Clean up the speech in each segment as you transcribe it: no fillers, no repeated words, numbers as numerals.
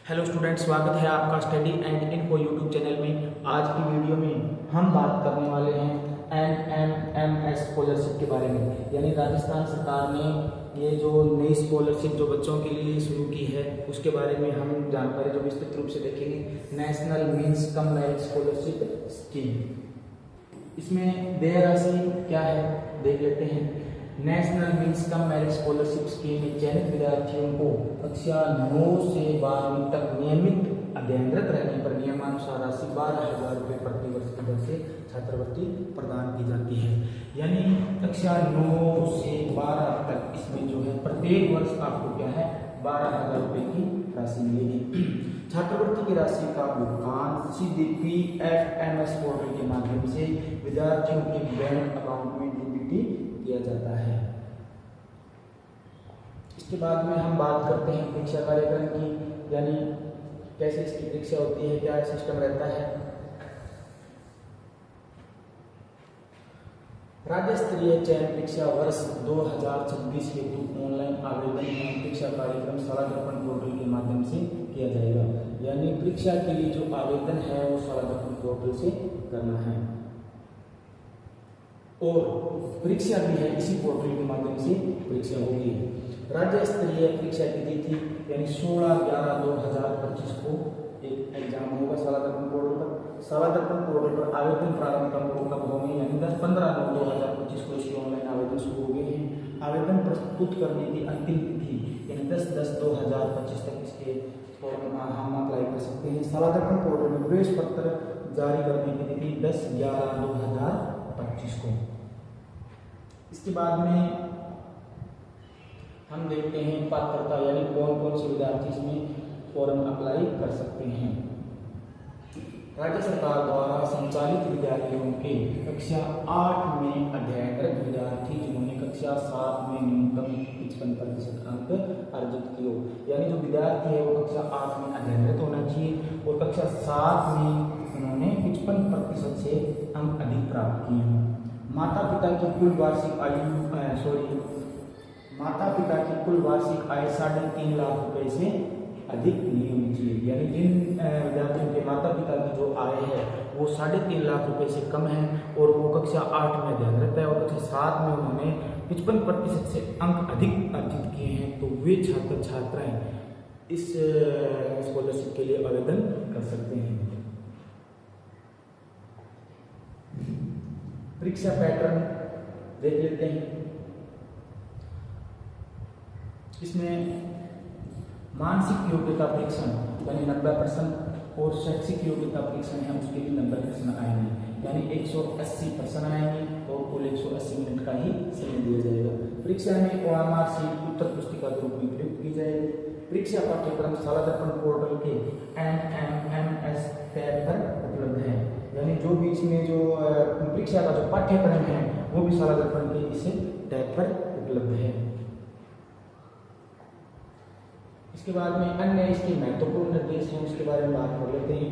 Hello student, स्वागत है आपका study and info YouTube channel में। आज की वीडियो में हम बात करने वाले हैं NMMS स्कॉलरशिप के बारे में। यानी राजस्थान सरकार ने ये जो नई स्कॉलरशिप जो बच्चों के लिए शुरू की है उसके बारे में हम जानकारी जो विस्तृत रूप से देखेंगे। National means cum merit scholarship scheme, इसमें देय राशि क्या है देख लेते हैं। National means cum merit scholarship scheme में चयनित विद्यार्थियों को कक्षा 9 से 12वीं तक नियमित अध्ययनरत रहने पर नियमानुसार राशि 12,000 रुपये प्रति वर्ष की दर से छात्रवृत्ति प्रदान की जाती है। यानी कक्षा 9 से 12 तक इसमें जो है प्रत्येक वर्ष आपको क्या है 12,000 रुपये की राशि मिलेगी। छात्रवृत्ति की राशि का भुगतान सीधे PFMS पोर्टल के माध्यम से विद्यार्थियों के बैंक अकाउंट में डीबीटी किया जाता है। इसके बाद में हम बात करते हैं परीक्षा कार्यक्रम की, यानी कैसे इसकी परीक्षा होती है, क्या सिस्टम रहता है। राज्य स्तरीय चयन परीक्षा वर्ष 2026 हेतु ऑनलाइन आवेदन एवं परीक्षा कार्यक्रम शाला दर्पण पोर्टल के माध्यम से किया जाएगा। यानी परीक्षा के लिए जो आवेदन है वो शाला दर्पण पोर्टल से करना है और परीक्षा भी है इसी पोर्टल के माध्यम से परीक्षा होगी। राज्य स्तरीय परीक्षा की तिथि यानी 16/11/2025 को एक एग्जाम होगा शाला दर्पण पोर्टल पर। शाला दर्पण पोर्टल पर आवेदन प्रारंभ कब होंगे यानी 10/15/2025 को इसके ऑनलाइन आवेदन शुरू हो गए हैं। आवेदन प्रस्तुत करने की अंतिम तिथि यानी 10/10/2025 तक इसके फॉर्म हम अप्लाई कर सकते हैं। शाला दर्पण पोर्टल में प्रवेश पत्र जारी करने की तिथि 10/11/2025 को। इसके बाद में हम देखते हैं पात्रता यानी कौन कौन से विद्यार्थी इसमें फॉर्म अप्लाई कर सकते हैं। राज्य सरकार द्वारा संचालित विद्यालयों के कक्षा 8 में अध्ययनरत विद्यार्थी जिन्होंने कक्षा 7 में न्यूनतम 55% अंक अर्जित किए हो, यानी जो विद्यार्थी है वो कक्षा 8 में अध्ययनरत होना चाहिए और कक्षा 7 में उन्होंने 55% से अंक अधिक प्राप्त किए हैं। माता पिता की कुल वार्षिक आय 3.5 लाख रुपए से अधिक नहीं होनी चाहिए। यानी जिन विद्यार्थियों के माता पिता की जो आय है वो 3.5 लाख रुपए से कम है और वो कक्षा 8 में अध्ययनरत है और कक्षा 7 में उन्होंने 55% से अंक अधिक अर्जित किए हैं, तो वे छात्र छात्राएं इस स्कॉलरशिप के लिए आवेदन कर सकते हैं। परीक्षा पैटर्न देख लेते हैं। इसमें मानसिक योग्यता परीक्षण यानी 90% और शैक्षिक योग्यता परीक्षण है उसके लिए 90% आएंगे, यानी 180 प्रश्न आएंगे और कुल 180 मिनट का ही समय दिया जाएगा। परीक्षा में OMR शीट उत्तर पुस्तिका के रूप में प्रयुक्त की जाएगी। परीक्षा पाठ्यक्रम शाला दर्पण पोर्टल के NMMS टैब पर उपलब्ध है, यानी जो भी इसमें जो परीक्षा का जो पाठ्यक्रम है वो भी शाला दर्पण के इस टैब पर उपलब्ध है। इसके बाद में अन्य इसके महत्वपूर्ण निर्देश हैं उसके बारे में बात कर लेते हैं।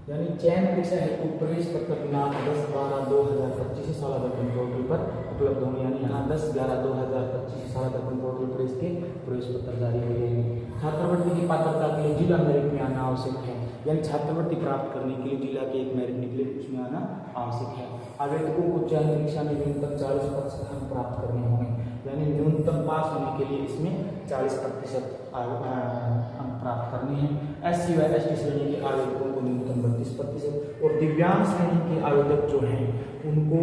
यानी चयन परीक्षा हेतु प्रवेश पत्र दिनांक 10/12/2025 से शाला दर्पण पोर्टल पर उपलब्ध होंगे, यानी यहाँ 10/11/2025 से शाला दर्पण पोर्टल पर इसके प्रवेश पत्र जारी हो जाएंगे। छात्रवृत्ति की पात्रता के लिए जिला मेरिट में आना आवश्यक है, यानी छात्रवृत्ति प्राप्त करने के लिए जिला के एक मेरिट निकले उसमें आना आवश्यक है। आवेदकों को चयन परीक्षा में न्यूनतम 40% अंक प्राप्त करने होंगे, यानी न्यूनतम पास होने के लिए इसमें 40% अंक प्राप्त करने हैं। SC व ST श्रेणी के आवेदकों को न्यूनतम 32% और दिव्यांग श्रेणी के आवेदक जो हैं उनको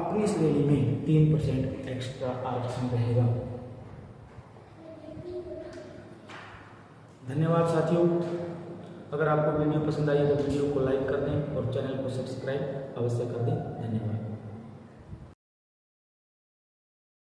अपनी श्रेणी में 3% एक्स्ट्रा आरक्षण रहेगा। धन्यवाद साथियों, अगर आपको वीडियो पसंद आई तो वीडियो को लाइक कर दें और चैनल को सब्सक्राइब अवश्य कर दें। धन्यवाद।